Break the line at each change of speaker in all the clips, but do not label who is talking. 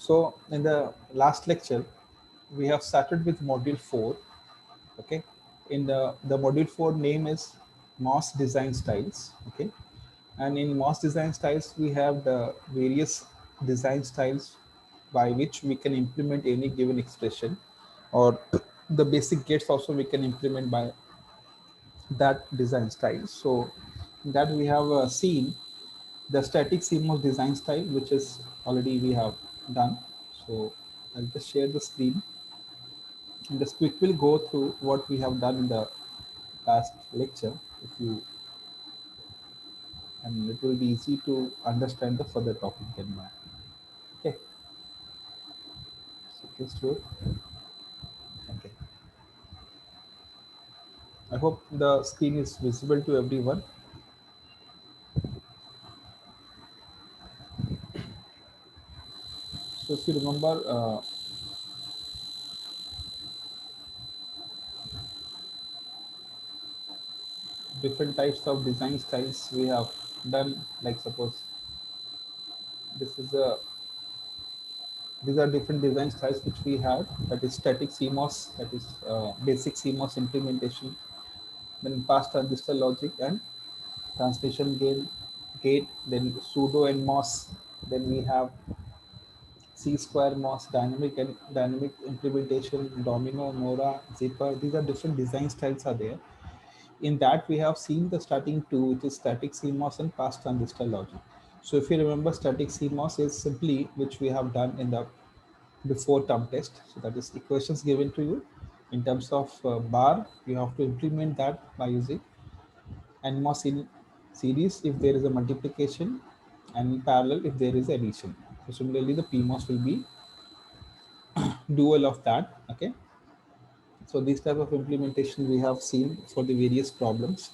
So in the last lecture, we have started with module 4. Okay. In the module 4 name is MOS design styles. Okay. And in MOS design styles, we have the various design styles by which we can implement any given expression, or the basic gates also we can implement by that design style. So that we have seen the static CMOS design style, which is already we have done. So I'll just share the screen and just quickly go through what we have done in the last lecture. If you and it will be easy to understand the further topic then now. Okay. So just do it. Okay. I hope the screen is visible to everyone. So if you remember, different types of design styles we have done. Like suppose this is a these are different design styles which we have. That is static CMOS, that is basic CMOS implementation, then past transistor logic and transmission gate, then pseudo NMOS, then we have C square MOS, dynamic and dynamic implementation, domino, Nora, zipper. These are different design styles are there. In that we have seen the starting two, which is static CMOS and past transistor logic. So if you remember, static CMOS is simply which we have done in the before term test. So that is equations given to you in terms of bar. You have to implement that by using NMOS in series if there is a multiplication, and in parallel if there is addition. So similarly, the PMOS will be dual of that. Okay. So this type of implementation we have seen for the various problems.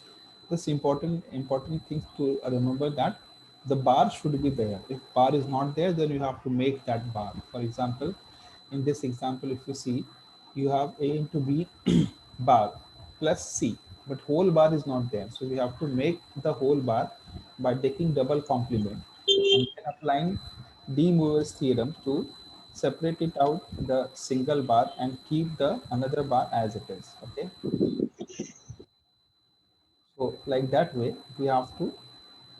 This important thing to remember that the bar should be there. If bar is not there, then you have to make that bar. For example, in this example, if you see, you have A into B bar plus C, but whole bar is not there. So we have to make the whole bar by taking double complement and then applying De Moivre's theorem to separate it out the single bar and keep the another bar as it is. Okay. So like that way, we have to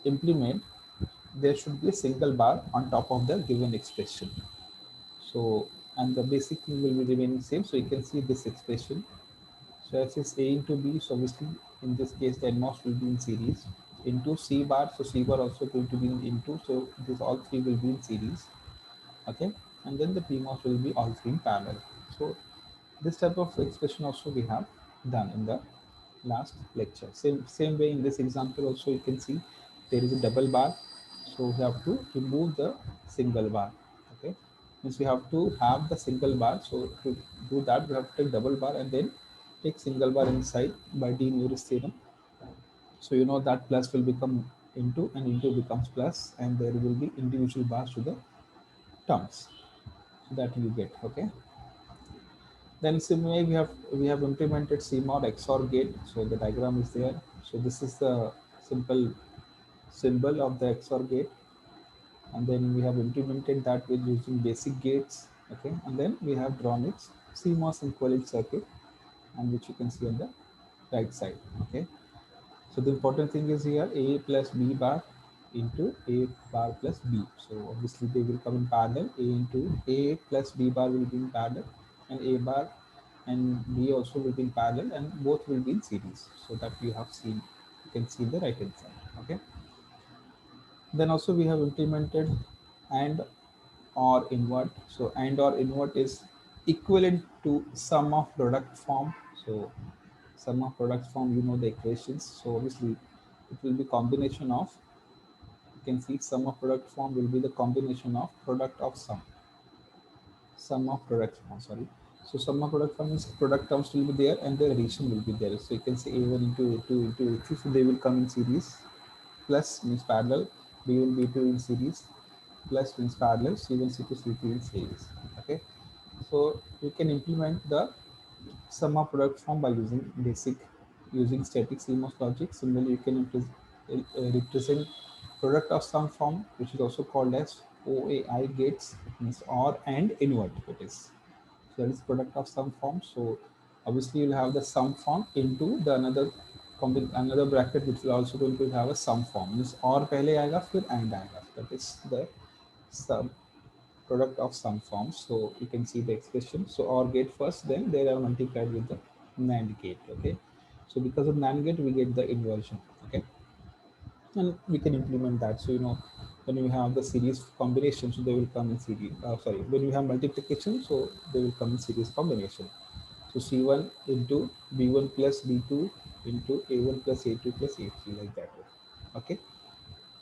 implement, there should be a single bar on top of the given expression. So, and the basic thing will be remaining same. So you can see this expression. So as is A into B, so obviously in this case the NMOS will be in series into C bar. So C bar also going to be into, so this all three will be in series. Okay, and then the PMOS will be all three in parallel. So this type of expression also we have done in the last lecture. Same way in this example also you can see there is a double bar, so we have to remove the single bar. Okay, means we have to have the single bar. So to do that, we have to take double bar and then take single bar inside by De Moivre's theorem. So you know that plus will become into and into becomes plus, and there will be individual bars to the terms. So that you get. Okay. Then similarly we have implemented CMOS XOR gate. So the diagram is there. So this is the simple symbol of the XOR gate, and then we have implemented that with using basic gates. Okay, and then we have drawn its CMOS equivalent circuit, and which you can see on the right side. Okay, so the important thing is here A plus B bar into A bar plus B. So obviously they will come in parallel. A into A plus B bar will be in parallel, and A bar and B also will be in parallel, and both will be in series. So that you have seen, you can see the right hand side. Okay. Then also we have implemented AND or invert. So AND or invert is equivalent to sum of product form. So sum of product form, you know the equations. So obviously it will be combination of, you can see sum of product form will be the combination of product of sum of product form, sorry. So sum of product form means product terms will be there and their addition will be there. So you can say A1 into A2 into A3, so they will come in series. Plus means parallel, B1 B2 in series, plus means parallel, C1 C2 C3 in series. Okay, so we can implement the sum of product form by using static CMOS logic. Similarly, you can represent product of sum form, which is also called as OAI gates means OR and invert it is. So that is product of sum form. So obviously you'll have the sum form into the another bracket which will also going to have a sum form. Means OR पहले आएगा फिर AND आएगा. That is the sum product of sum forms. So you can see the expression. So OR gate first, then they are multiplied with the NAND gate. Okay. So because of NAND gate, we get the inversion. Okay, and we can implement that. So when you have the series combination, so they will come in series. Sorry, when you have multiplication, so they will come in series combination. So C1 into B1 plus B2 into A1 plus A2 plus A3 like that. Okay.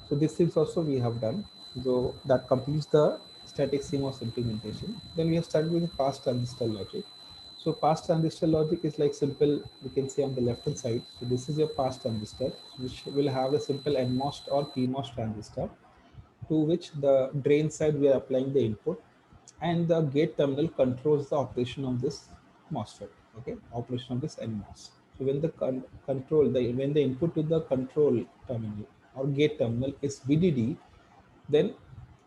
So these things also we have done. So that completes the static CMOS implementation. Then we have started with the pass transistor logic. So pass transistor logic is like simple, we can say on the left hand side. So this is your pass transistor, which will have a simple NMOS or PMOS transistor, to which the drain side we are applying the input, and the gate terminal controls the operation of this MOSFET. Okay, operation of this NMOS. So when the when the input to the control terminal or gate terminal is VDD, then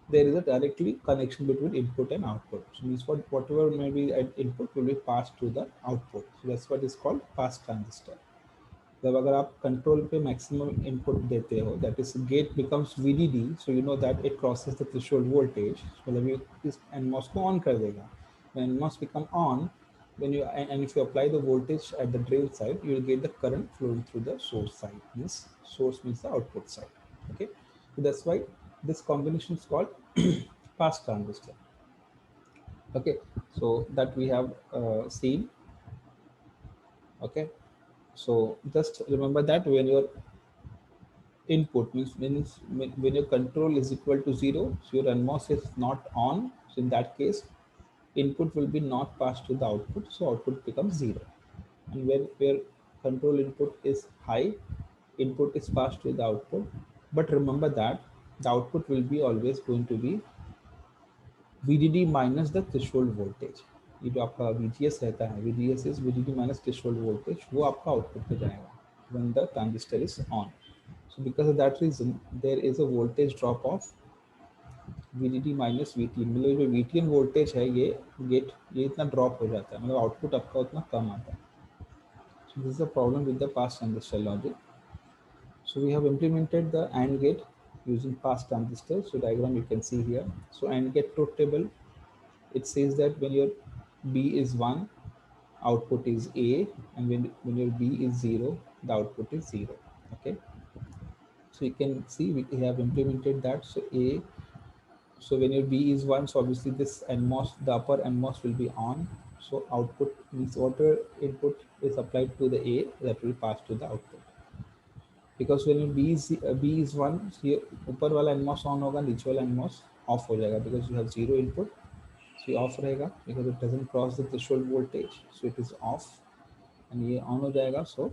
there is a directly connection between input and output. So means whatever may be at input will be passed to the output. So that's what is called pass transistor. जब अगर आप control पे maximum input देते हो, that is get becomes VDD, so you know that it crosses the threshold voltage, मतलब ये इस NMOS को ऑन कर देगा. When NMOS become on, when you and if you apply the voltage at the drain side, you will get the current flowing through the source side. Means source means the output side. Okay, so that's why this combination is called pass transistor. Okay, so that we have seen. Okay, so just remember that when your input means when your control is equal to 0, so your NMOS is not on, so in that case input will be not passed to the output, so output becomes 0. And when where control input is high, input is passed to the output, but remember that the output will be always going to be VDD minus the threshold voltage. ये जो आपका VGS रहता है, VGS is VDD minus threshold voltage, वो आपका output पे जाएगा when the transistor is on. So because of that reason, there is a voltage drop of VDD minus VTN. मतलब जो VTN वोल्टेज है ये इतना ड्रॉप हो जाता है, मतलब आउटपुट आपका उतना कम आता है. So this is the problem with the pass transistor logic. So we have implemented the AND gate using pass transistor. So diagram you can see here. So AND gate truth table, it says that when your B is 1, output is A, and when your B is 0, the output is 0. Okay. So you can see we have implemented that. So A, so when your B is 1, so obviously this NMOS, the upper NMOS will be on. So output means whatever input is applied to the A, that will pass to the output. Because when your B is 1, so ये ऊपर वाला NMOS on होगा, नीचे वाला NMOS off हो जाएगा, because you have 0 input. So ये off रहेगा because it doesn't cross the threshold voltage, so it is off. And ये on हो जाएगा, so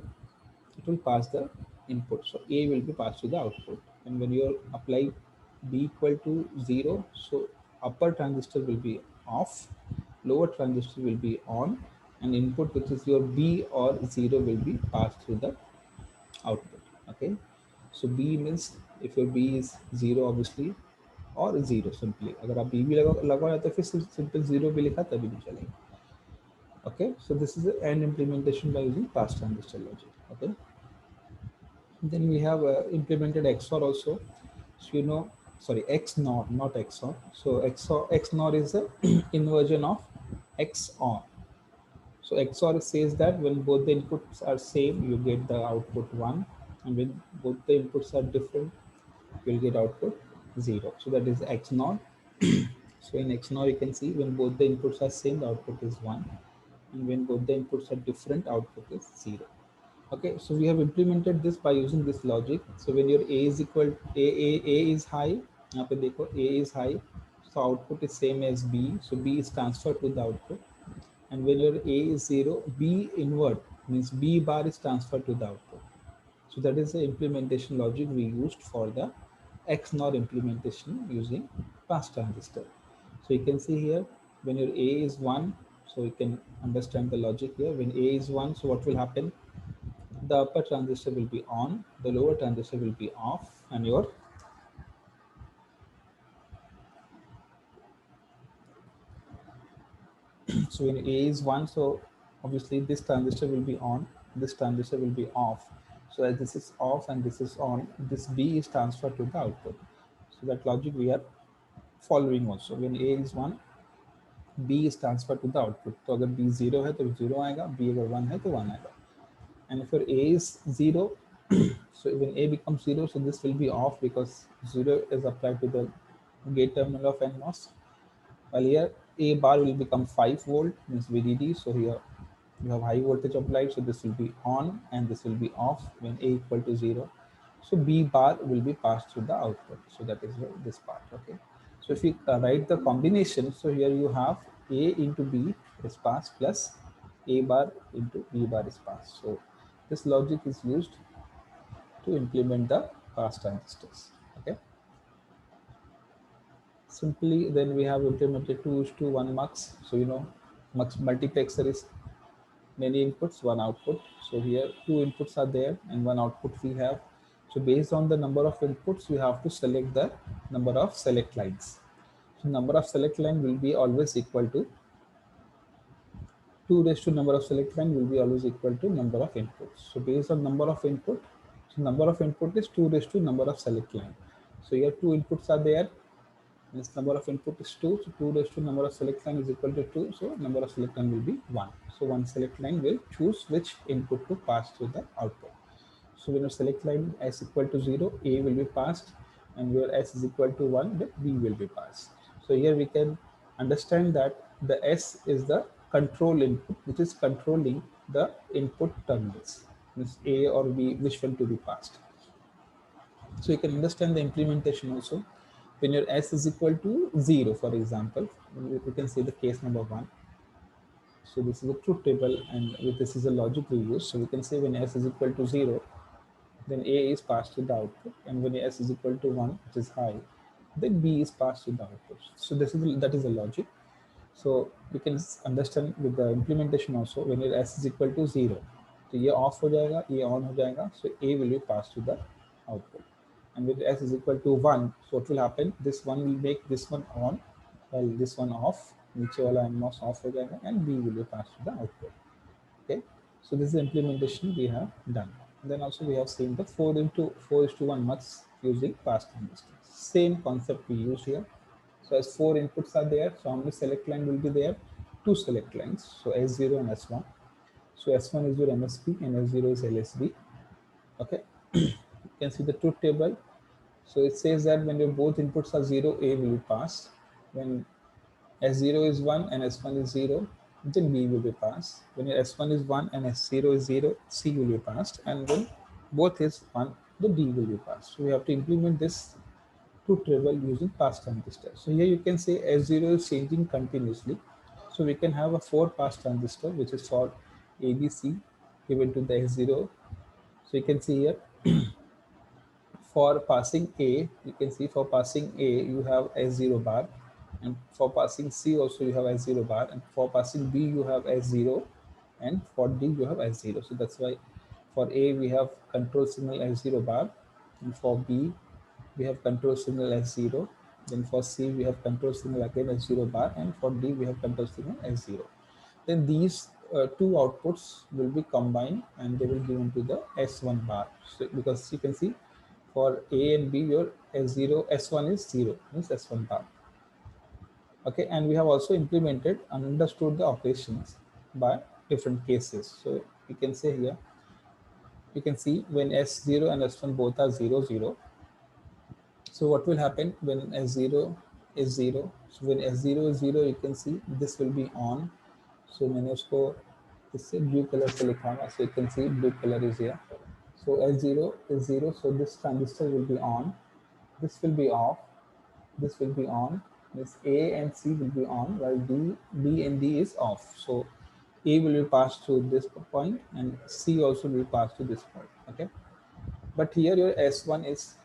it will pass the input. So A will be passed to the output. And when you apply B equal to 0, so upper transistor will be off, lower transistor will be on, and input, which is your B or 0, will be passed through the output. Okay, so B means if your B is 0 obviously, or 0 simply, अगर आप B भी लगाओ तो फिर simple 0 भी लिखा तभी भी चलेगा. Okay, so this is an implementation by using pass transistor logic. Okay, then we have implemented XOR also. So sorry, XNOR, not XOR. So XNOR is the inversion of XOR. So XOR says that when both the inputs are same, you get the output 1, and when both the inputs are different, you'll get output 0. So that is XNOR. So in XNOR, you can see when both the inputs are same, the output is 1, and when both the inputs are different, output is 0. Okay, so we have implemented this by using this logic. So when your A is equal, A is high, यहाँ पे देखो A is high, so output is same as B, so B is transferred to the output. And when your A is 0, B invert means B bar is transferred to the output. So that is the implementation logic we used for the XNOR implementation using pass transistor. So you can see here when your A is 1, so you can understand the logic here. When A is 1, so what will happen? The upper transistor will be on, the lower transistor will be off, and your So when A is 1, so obviously this transistor will be on, this transistor will be off. So as this is off and this is on, this B is transferred to the output. So that logic we are following also. When A is 1, B is transferred to the output. तो अगर B 0 है तो 0 आएगा, B अगर 1 है तो 1 आएगा. And if your A is 0, so when A becomes 0, so this will be off because 0 is applied to the gate terminal of NMOS. While here A bar will become 5 volt, means VDD. So here you have high voltage applied, so this will be on and this will be off when A equal to 0. So B bar will be passed through the output. So that is this part. Okay. So if you write the combination, so here you have A into B is passed plus A bar into B bar is passed. So this logic is used to implement the pass transistors. Okay. Simply then we have implemented 2:1 mux. So you know mux multiplexer is many inputs, one output. So here two inputs are there and one output we have. So based on the number of inputs, you have to select the number of select lines. So number of select line will be always equal to 2 raised to number of select line will be always equal to number of inputs. So based on number of input, so number of input is 2 raised to number of select line. So here two inputs are there. This number of input is 2, so 2 raised to number of select line is equal to 2, so number of select line will be 1. So one select line will choose which input to pass to the output. So when your select line s equal to 0, A will be passed, and where s is equal to 1, then B will be passed. So here we can understand that the S is the control input, which is controlling the input terminals, means A or B, which one to be passed. So you can understand the implementation also. When your S is equal to 0, for example, we can say the case number 1. So this is a truth table, and this is a logic we use. So we can say when S is equal to 0, then A is passed to the output, and when S is equal to 1, which is high, then B is passed to the output. So that is the logic. So you can understand with the implementation also, when your S is equal to 0, तो ये off हो जाएगा, ये on हो जाएगा, so A will be passed to the output. And with S is equal to 1, so what will happen? This one will make this one on, while this one off, नीचे वाला NMOS off हो जाएगा, and B will be passed to the output. Okay, so this is the implementation we have done. And then also we have seen the 4:1 mux using pass transistor. Same concept we use here. So as 4 inputs are there, so how many select line will be there? 2 select lines, so S0 and S1. So S1 is your MSB and S0 is LSB. Okay, you can see the truth table. So it says that when your both inputs are 0, A will be passed. When S0 is 1 and S1 is 0, then B will be passed. When your S1 is 1 and S0 is 0, C will be passed. And when both is 1, the D will be passed. So we have to implement this truth table using pass transistor. So here you can say S0 is changing continuously. So we can have a 4 pass transistor, which is for ABC given to the S0. So you can see here for passing A, you can see for passing A, you have S0 bar, and for passing C also you have S0 bar, and for passing B you have S0, and for D you have S0. So that's why for A we have control signal S0 bar, and for B we have control signal S0. Then for C we have control signal again S0 bar, and for D we have control signal S0. Then these two outputs will be combined and they will give into the S1 bar. So because you can see for A and B, your S0, S1 is 0, means S1 bar. Okay, and we have also implemented and understood the operations by different cases. So you can say here, you can see when S0 and S1 both are 0, 0. So what will happen when S0 is 0? So when S0 is 0, you can see this will be on. So मैंने उसको इससे blue color से लिखा हुआ, so you can see blue color is here. So S0 is 0, so this transistor will be on, this will be off, this will be on, this A and C will be on, while B and D is off. So A will be passed to this point and C also will pass to this point. Okay, but here your S1 is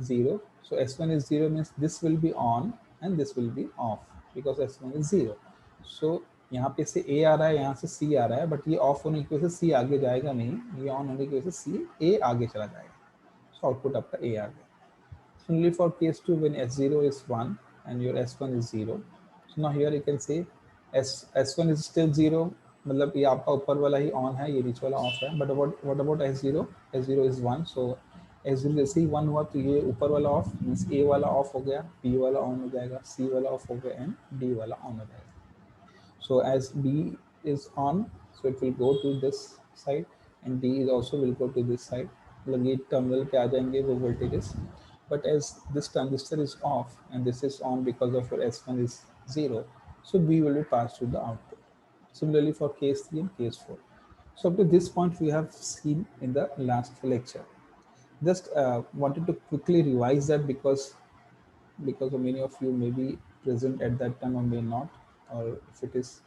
0. So S1 is 0 means this will be on and this will be off because S1 is 0. So यहाँ पे से A आ रहा है, यहाँ से C आ रहा है, but ये ऑफ होने की वजह से C आगे जाएगा नहीं, ये ऑन होने की वजह से C A आगे चला जाएगा. So आउटपुट आपका A आ गया. Similarly for case 2, when S0 is 1 and your S1 is 0. So now here you can say S1 is still 0, मतलब ये आपका ऊपर वाला ही ऑन है, ये नीचे वाला ऑफ है. But what about S0? S0 is 1. So S0 जैसे ही 1 हुआ तो ये ऊपर वाला ऑफ, मीन्स A वाला ऑफ हो गया, B वाला ऑन हो जाएगा, C वाला ऑफ हो गया एंड D वाला ऑन हो जाएगा. So as B is on, so it will go to this side and D is also will go to this side. मतलब ये टर्मिनल पे आ जाएंगे वो voltages. But as this transistor is off and this is on because of your S1 is 0, so B will be passed to the output. Similarly for case 3 and case 4. So up to this point we have seen in the last lecture. Just wanted to quickly revise that because many of you may be present at that time or may not, or if it is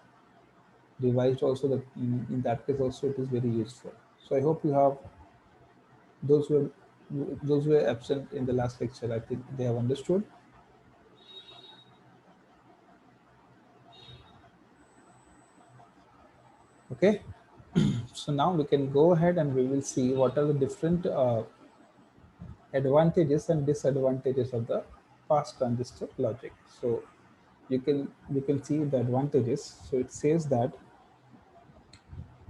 revised also, that in that case also it is very useful. So I hope you have those who were absent in the last lecture, I think they have understood. Okay. So now we can go ahead and we will see what are the different advantages and disadvantages of the fast transistor logic. So we can see the advantages. So it says that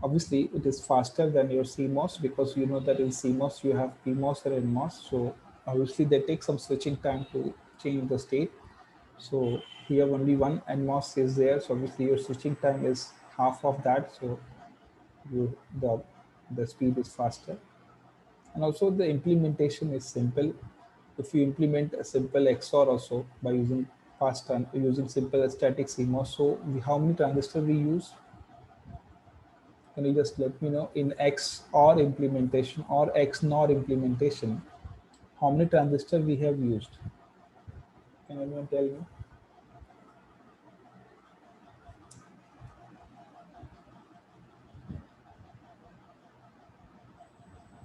obviously it is faster than your CMOS, because you know that in CMOS you have PMOS and NMOS. So obviously they take some switching time to change the state. So here only one NMOS is there. So obviously your switching time is half of that. So you, the speed is faster. And also the implementation is simple. If you implement a simple XOR also by using using simple static CMOS, so how many transistors we use? Can you just let me know in XOR implementation or XNOR implementation, how many transistors we have used? Can anyone tell me?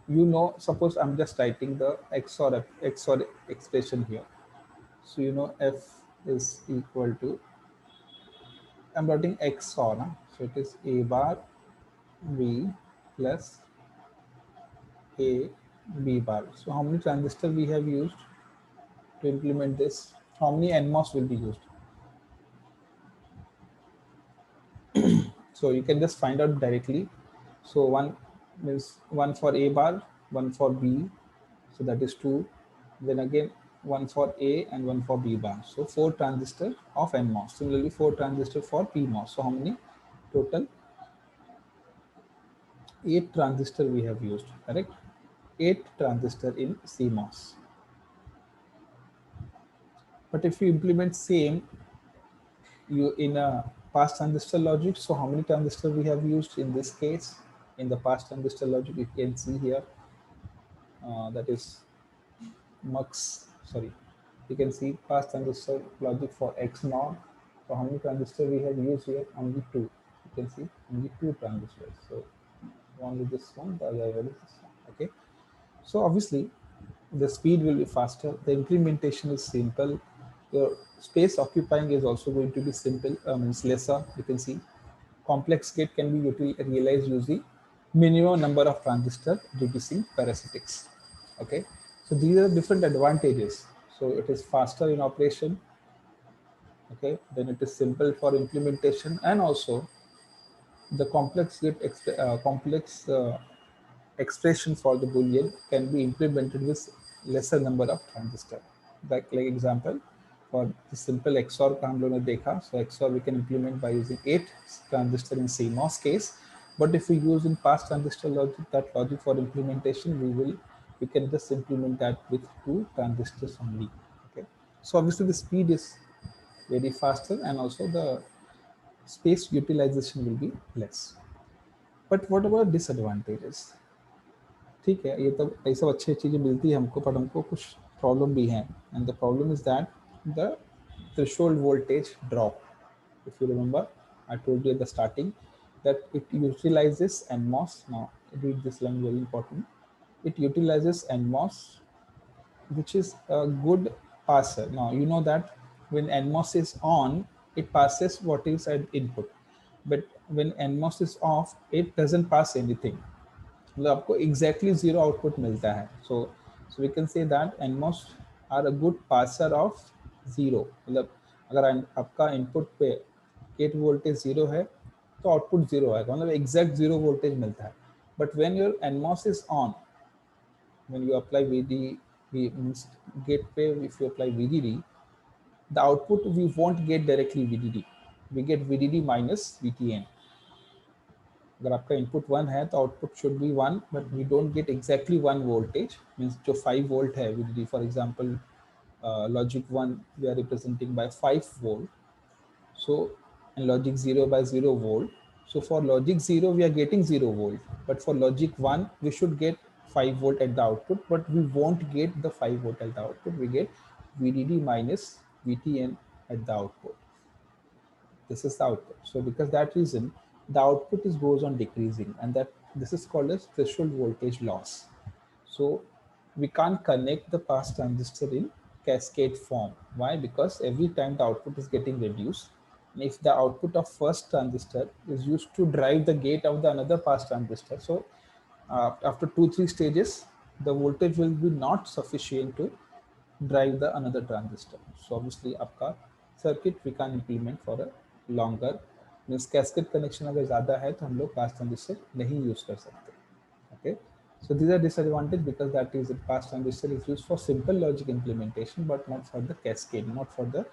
You know, suppose I'm just writing the XOR expression here. So you know F is equal to, I'm writing XOR, huh? So it is A bar B plus A B bar. So how many transistors we have used to implement this? How many NMOS will be used? So you can just find out directly. So one means one for A bar, one for B, so that is 2. Then again one for A and one for B bar. So 4 transistors of NMOS. Similarly 4 transistors for PMOS. So how many total? 8 transistor we have used, correct? 8 transistor in CMOS. But if you implement same you in a past transistor logic, so how many transistor we have used in this case? In the past transistor logic, you can see here, that is mux, sorry, you can see past transistor logic for XNOR. So how many transistors we have used here? Only 2. You can see only 2 transistors. So one is this one, the other is this one. Okay. So obviously the speed will be faster. The implementation is simple. Your space occupying is also going to be simple, means lesser. You can see complex gate can be realized using minimum number of transistor reducing parasitics. Okay, so these are different advantages. So it is faster in operation. Okay, then it is simple for implementation, and also the complex expression for the boolean can be implemented with lesser number of transistor. Like example, for the simple XOR का हम लोग ने देखा, so XOR we can implement by using 8 transistor in CMOS case. But if we use in past transistor logic, that logic for implementation, we can just implement that with 2 transistors only. Okay, so obviously the speed is very faster and also the space utilization will be less. But what about disadvantages? ठीक है, ये तो ये सब अच्छी चीज़ें मिलती है हमको, पर हमको कुछ प्रॉब्लम भी हैं. And the problem is that the threshold voltage drop. If you remember, I told you at the starting that it utilizes NMOS. Now read this line, very important. It utilizes NMOS, which is a good passer. Now you know that when NMOS is on, it passes what is at input, but when NMOS is off, it doesn't pass anything. मतलब आपको exactly zero output मिलता है. So we can say that NMOS are a good passer of zero. मतलब अगर आपका input पे gate voltage 0 है तो आउटपुट 0 आएगा, मतलब एग्जैक्ट 0 वोल्टेज मिलता है. But when your NMOS is on, when you apply means gate पे if you apply VDD, the output we won't get directly VDD, we get VDD minus VTN. अगर आपका input 1 है तो output should be 1, but we don't get exactly 1 voltage. Means जो 5 volt है VDD, for example logic 1 we are representing by 5 volt, so and logic 0 by 0 volt. So for logic 0 we are getting 0 volt, but for logic 1 we should get 5 volt at the output, but we won't get the 5 volt at the output, we get VDD minus VTN at the output. This is the output. So because that reason, the output is goes on decreasing, and that this is called as threshold voltage loss. So we can't connect the pass transistor in cascade form. Why? Because every time the output is getting reduced, and if the output of first transistor is used to drive the gate of the another pass transistor, so after 2-3 stages, the voltage will be not sufficient to drive the another transistor. So obviously आपका circuit we can implement for a longer, means cascade connection अगर ज़्यादा है तो हम लोग pass transistor नहीं use कर सकते. Okay, so these are disadvantage because that is pass transistor is used for simple logic implementation but not for the cascade, not for the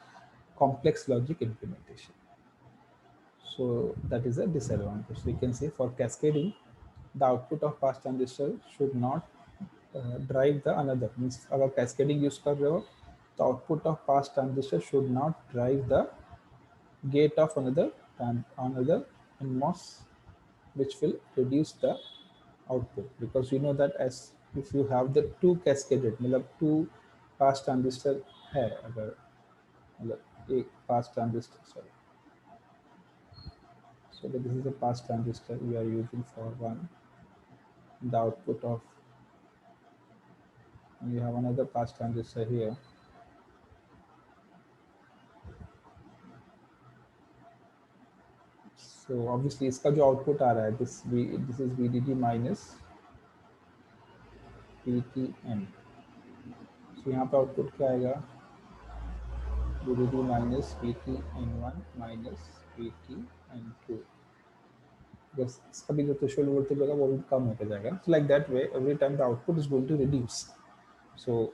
complex logic implementation. So that is a disadvantage. So you can say for cascading, the output of pass transistor should not drive the another. Means अगर cascading use कर रहे हो, the output of pass transistor should not drive the gate of another NMOS, which will reduce the output, because you know that as if you have the two cascaded, मतलब two pass transistor है, अगर मतलब एक pass transistor, sorry. So this is a pass transistor we are using for one. The output of, and you have another pass transistor here. So obviously इसका जो output आ रहा है, this is VDD minus VTN. So यहाँ पे output क्या आएगा? VDD minus VTN1 minus VTN2. बस इसका भी जो threshold voltage होगा वो भी कम होता जाएगा. So like that way, every time the output is going to reduce. So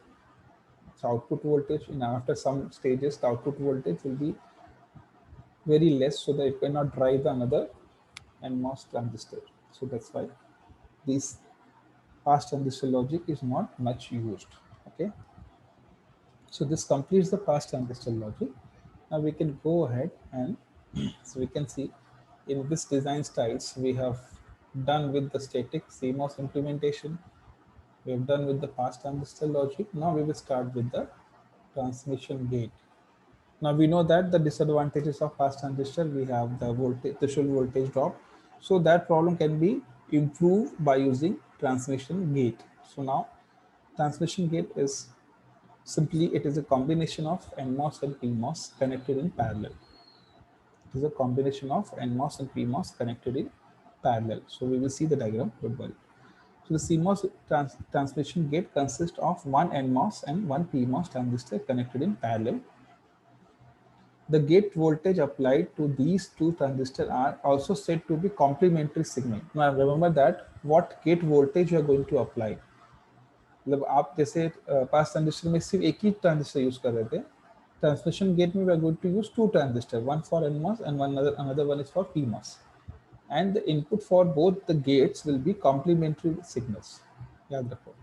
output voltage in after some stages, the output voltage will be very less, so that it cannot drive the another NMOS transistor. So that's why this pass transistor logic is not much used. Okay, so this completes the pass transistor logic. Now we can go ahead and so we can see in this design styles we have done with the static CMOS implementation. We have done with the pass transistor logic. Now we will start with the transmission gate. Now we know that the disadvantages of fast transistor, we have the voltage, threshold voltage drop. So that problem can be improved by using transmission gate. So now transmission gate is simply, it is a combination of NMOS and PMOS connected in parallel. It is a combination of NMOS and PMOS connected in parallel. So we will see the diagram, don't worry. So the CMOS transmission gate consists of one NMOS and one PMOS transistor connected in parallel. The gate voltage applied to these two transistors are also said to be complementary signal. Now remember that what gate voltage you are going to apply. मतलब आप जैसे पास transistor में सिर्फ एक ही transistor use कर रहे थे, transmission gate में we are going to use two transistor, one for NMOS and one another one is for PMOS, and the input for both the gates will be complementary signals. याद रखो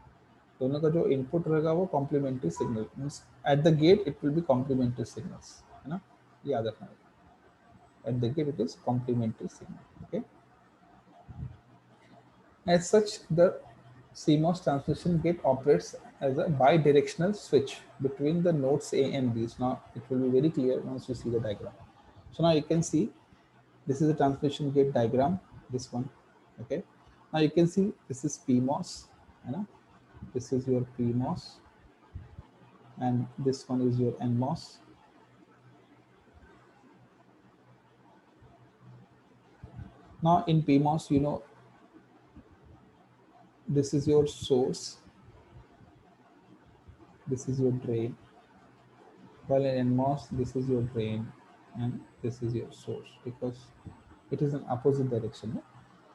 दोनों का जो input रहेगा वो complementary signal, means at the gate it will be complementary signals, है ना, याद रखना. At the gate it is complementary signal. Okay, as such the CMOS transmission gate operates as a bidirectional switch between the nodes A and B. Now it will be very clear once you see the diagram. So now you can see this is a transmission gate diagram, this one. Okay, now you can see this is PMOS, you know, this is your PMOS, and this one is your NMOS. Now in PMOS, you know, this is your source, this is your drain, while in NMOS this is your drain, and this is your source, because it is in opposite direction. No?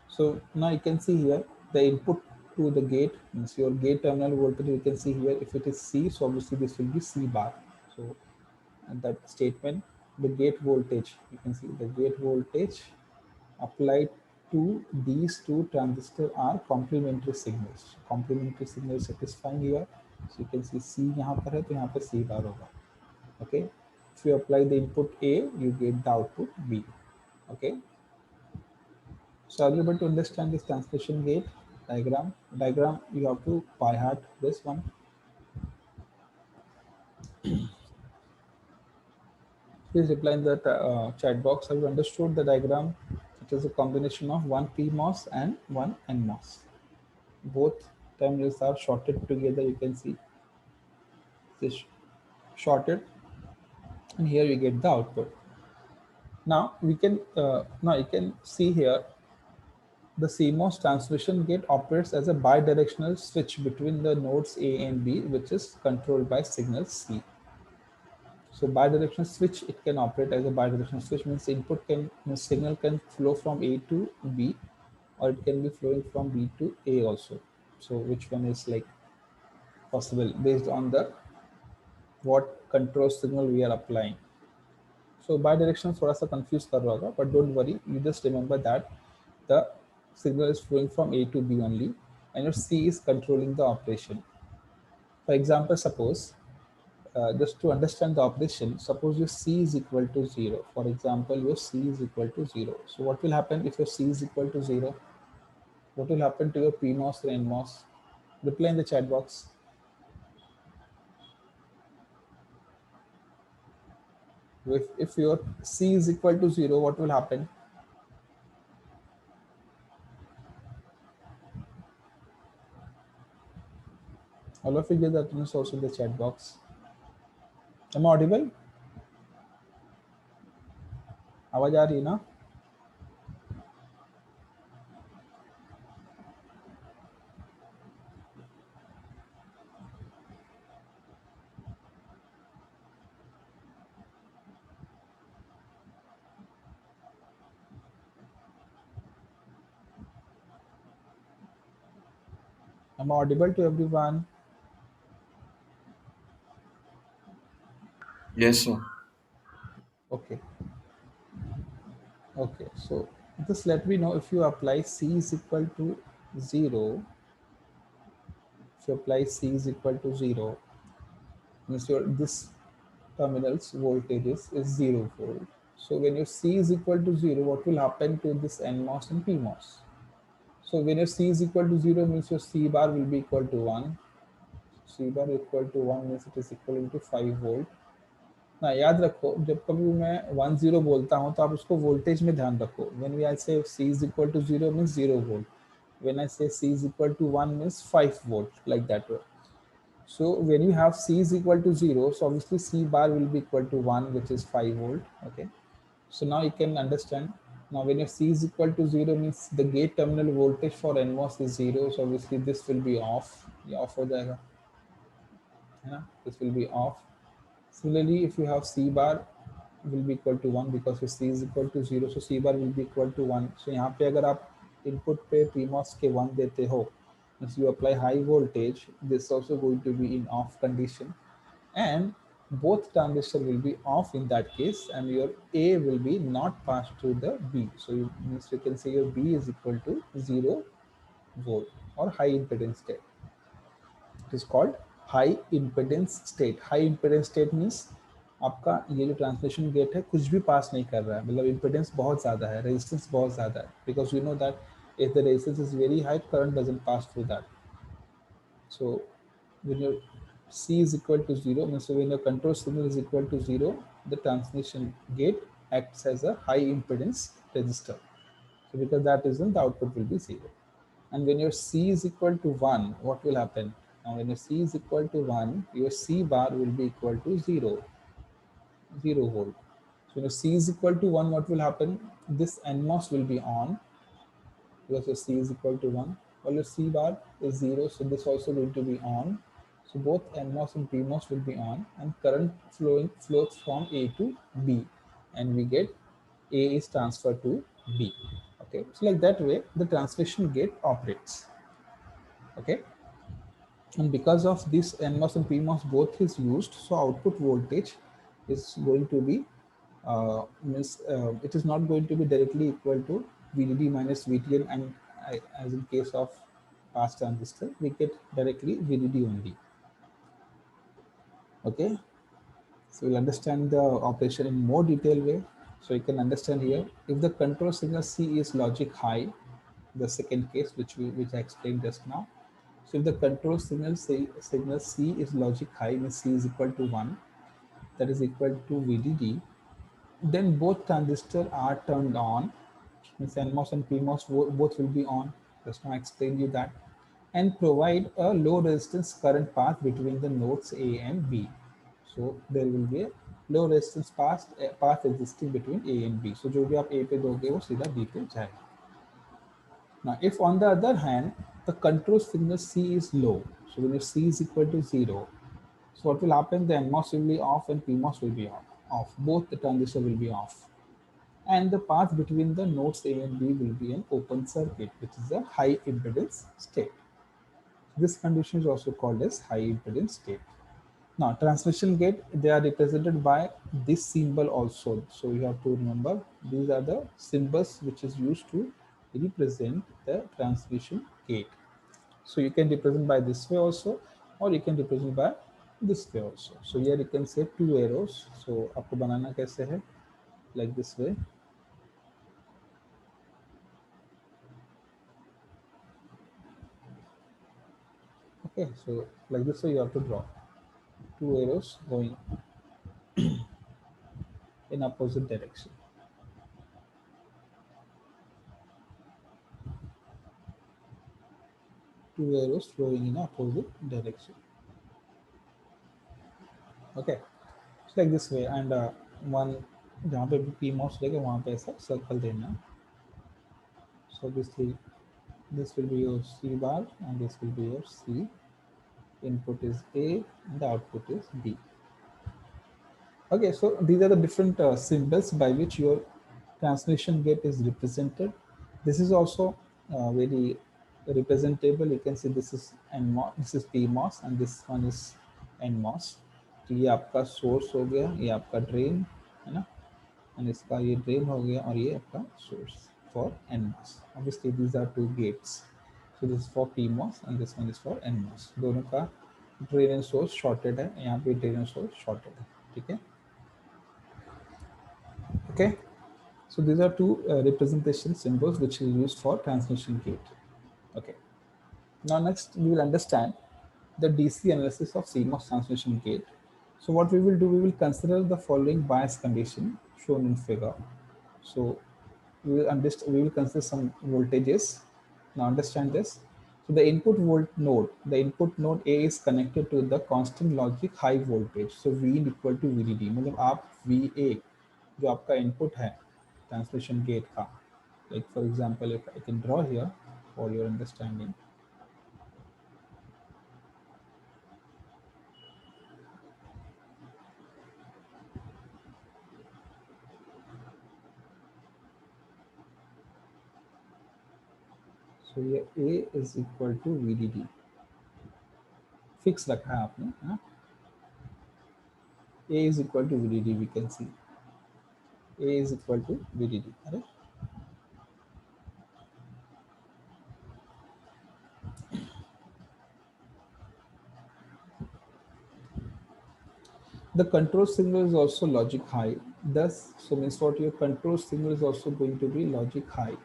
So now you can see here the input to the gate means your gate terminal voltage. You can see here if it is C, so obviously this will be C bar. So and that statement, the gate voltage, you can see the gate voltage applied to these two transistors are complementary signals. Complementary signals satisfying here. So you can see C यहाँ पर है तो यहाँ पे C bar होगा. Okay. If you apply the input A, you get the output B. Okay. So are you able to understand this transmission gate diagram? Diagram you have to by heart this one. Please reply in the chat box. Have you understood the diagram? It is a combination of one PMOS and one NMOS. Both terminals are shorted together. You can see this shorted, and here you get the output. Now we can now you can see here the CMOS transmission gate operates as a bidirectional switch between the nodes A and B, which is controlled by signal C. So bidirectional switch, it can operate as a bidirectional switch, means means signal can flow from A to B, or it can be flowing from B to A also. So which one is like possible based on the what control signal we are applying. So bidirectional थोड़ा सा confuse कर रहा होगा, but don't worry, you just remember that the signal is flowing from A to B only, and your C is controlling the operation. For example, suppose just to understand the operation, suppose your C is equal to 0. For example, your C is equal to 0. So what will happen if your C is equal to 0? What will happen to your PMOS or NMOS? Reply in the chat box. If your C is equal to 0, what will happen? All of you get the attendance also in the chat box. Am I audible? आवाज आ रही है ना? Am I audible to everyone?
Yes, sir.
Okay. Okay. So just let me know if you apply C is equal to 0. If you apply C is equal to 0, means your this terminal's voltage is 0 volt. So when your C is equal to 0, what will happen to this NMOS and PMOS? So when your C is equal to 0 means your C bar will be equal to 1. C bar equal to 1 means it is equal to 5 volt. ना याद रखो जब कभी मैं 10 बोलता हूँ तो आप उसको वोल्टेज में ध्यान रखो. When we I say C is equal to 0 means 0 volt. When I say C is equal to 1 means 5 volt, like that way. So when you have C is equal to 0, so obviously C bar will be equal to 1, which is 5 volt. Okay. So now you can understand. Now when your C is equal to 0 means the gate terminal voltage for NMOS is 0. So obviously this will be off. ये off हो जाएगा. है ना? This will be off. Similarly, if you have C bar will be equal to 1 because your C is equal to 0, so C bar will be equal to 1. So यहाँ पे अगर आप input पे PMOS के 1 देते हो, if you apply high voltage, this is also going to be in off condition, and both transistor will be off in that case, and your A will be not passed to the B. So means you can say your B is equal to 0 volt or high impedance state. It is called high impedance state. High impedance state means आपका ये जो transmission gate है कुछ भी पास नहीं कर रहा है, मतलब इम्पिडेंस बहुत ज़्यादा है, रेजिस्टेंस बहुत ज़्यादा है, because you know that if the resistance is very high current doesn't pass through that. So when your C is equal to 0, means when your control signal is equal to 0, the transmission gate acts as a high impedance resistor. So because that reason the output will be 0. And when your C is equal to 1, what will happen? Now when your C is equal to 1, your C bar will be equal to 0 volt. So when your C is equal to 1, what will happen? This NMOS will be on because your C is equal to 1. While your C bar is 0, so this also going to be on. So both NMOS and PMOS will be on, and current flows from A to B. and we get A is transferred to B. Okay, so like that way the transmission gate operates. Okay, and because of this NMOS and PMOS both is used, so output voltage is going to be it is not going to be directly equal to VDD minus VTN, and as in case of past transistor we get directly VDD only. Okay, so we'll understand the operation in more detailed way. So you can understand here, if the control signal C is logic high, the second case which I explained just now. So if the control signal C is logic high, means C is equal to 1, that is equal to VDD, then both transistors are turned on, means NMOS and PMOS both will be on. Just now I explained you that, and provide a low resistance current path between the nodes A and B. So there will be a low resistance path existing between A and B. So जो भी आप A पे दोगे वो सीधा B पे जाएगा. Now, if on the other hand, the control signal C is low, so when C is equal to 0, so what will happen? The NMOS will be off and PMOS will be off. Both the transistors will be off. And the path between the nodes A and B will be an open circuit, which is a high impedance state. This condition is also called as high impedance state. Now, transmission gate, they are represented by this symbol also. So you have to remember, these are the symbols which is used to represent the transmission gate. So you can represent by this way also, or you can represent by this way also. So here you can say two arrows. So आपको बनाना कैसे है? Like this way. Okay, so like this way you have to draw two arrows going in opposite direction. Two arrows flowing in opposite direction. Okay, it's like this way, and one जहाँ पे भी PMOS लेके वहाँ पे ऐसा circle देना. So this will be your C bar and this will be your C. Input is A and the output is B. Okay, so these are the different symbols by which your transmission gate is represented. This is also very representable. You can see this is NMOS, this is PMOS, and this one is NMOS. तो ये आपका source हो गया, ये आपका drain है ना, and इसका ये ड्रेन हो गया और ये आपका source for NMOS. Obviously these are two gates. So this is for PMOS and this one is for NMOS. दोनों का ड्रेन एंड सोर्स शॉर्टेड है, यहाँ पे ड्रेन एंड सोर्स शॉर्टेड है. ठीक है. Okay, so these are two representation symbols which is used for transmission gate. Okay, now next we will understand the DC analysis of CMOS transmission gate. So what we will do, we will consider the following bias condition shown in figure. So we will consider some voltages. Now understand this. So the input node A is connected to the constant logic high voltage. So V equal to VDD. मतलब आप VA जो आपका input है transmission gate का. Like for example, if I can draw here for your understanding. So ये A is equal to VDD. Fix रखा है आपने, है ना? A is equal to VDD. We can see A is equal to VDD. अरे the control signal is also logic high. Thus, so means what, your control signal is also going to be logic high,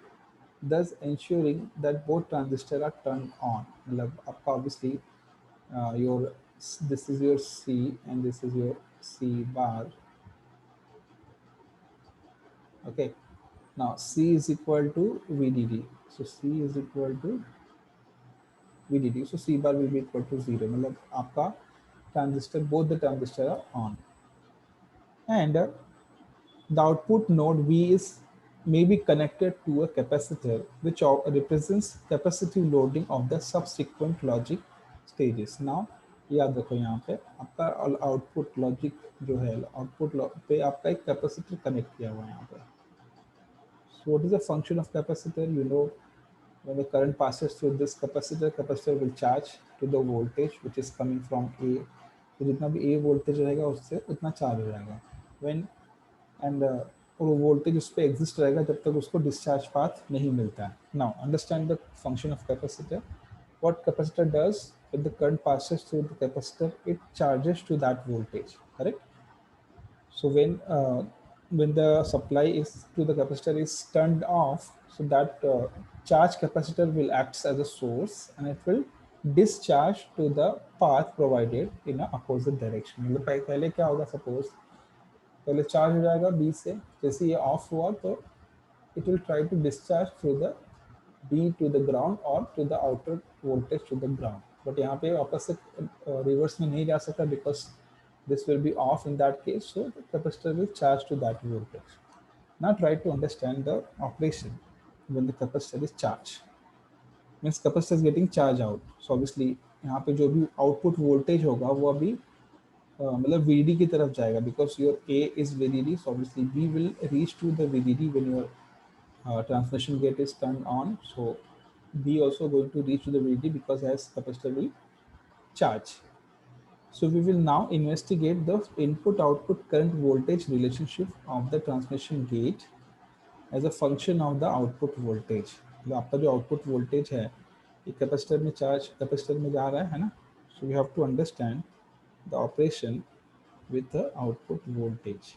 thus ensuring that both transistors are turned on. मतलब आपका obviously your this is your C and this is your C bar. Okay, now C is equal to VDD. So C is equal to VDD. So C bar will be equal to 0. मतलब आपका transistor, both the transistors are on. And the output node V is may be connected to a capacitor which represents capacitive loading of the subsequent logic stages. Now याद रखो यहाँ पे आपका output logic जो है, output पे आपका एक कैपेसिटर कनेक्ट किया हुआ है यहाँ पे. So what is the function of capacitor? You know, when the current passes through this capacitor, capacitor will charge to the voltage which is coming from A. तो जितना भी A वोल्टेज रहेगा उससे उतना चार्ज हो जाएगा. When and और वो वोल्टेज उस पर एग्जिस्ट रहेगा जब तक उसको डिस्चार्ज पाथ नहीं मिलता है. Now understand the function of capacitor. What capacitor does, when the current passes through the capacitor, it charges to that voltage, correct? So when the supply is to the capacitor is turned off, so that charge capacitor will act as a source and it will discharge to the path provided in a opposite direction. मतलब पहले क्या होगा, suppose पहले charge हो जाएगा B से, जैसे ये ऑफ हुआ तो it will try to discharge through the B to the ground or to the outer voltage to the ground. But यहाँ पे वापस से रिवर्स में नहीं जा सकता because this will be off in that case, so the capacitor will charge to that voltage. Now try to understand the operation when the capacitor is charged. Means capacitor is getting charge out. So obviously यहाँ पे जो भी output voltage होगा वो अभी मतलब VDD की तरफ जाएगा because your A is VDD, so obviously B will reach to the VDD when your transmission gate is turned on. So B also going to reach to the VDD because as capacitor will charge. So we will now investigate the input output current voltage relationship of the transmission gate as a function of the output voltage. मतलब आपका जो output voltage है ये capacitor में charge capacitor में जा रहा है ना. So we have to understand the operation with the output voltage.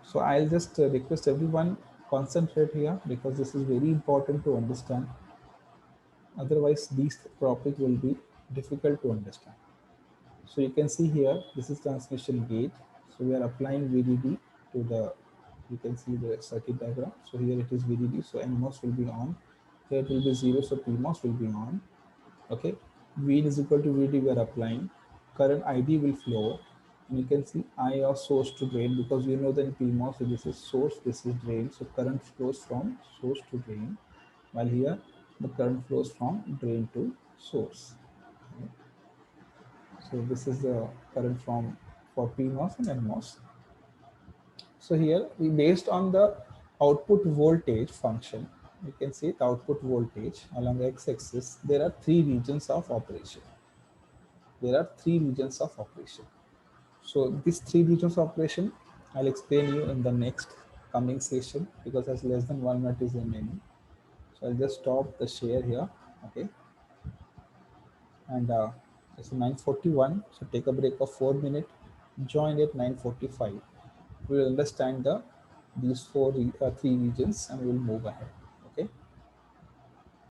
So I'll just request everyone concentrate here because this is very important to understand. Otherwise, these topics will be difficult to understand. So you can see here, this is transmission gate. So we are applying VDD to the, you can see the circuit diagram. So here it is VDD, so NMOS will be on. Here it will be 0, so PMOS will be on. Okay, V is equal to VD we are applying. Current ID will flow. And you can see I of source to drain because you know that in PMOS, so this is source, this is drain. So current flows from source to drain. While here, the current flows from drain to source. Okay. So this is the current from for PMOS and NMOS. So here we based on the output voltage function, you can see the output voltage along the x-axis. There are three regions of operation. There are three regions of operation. So these three regions of operation, I'll explain you in the next coming session because as less than 1 minute is remaining. So I'll just stop the share here. Okay. And it's 9:41. So take a break of 4 minutes. Join at 9:45. We will understand the these three regions and we will move ahead.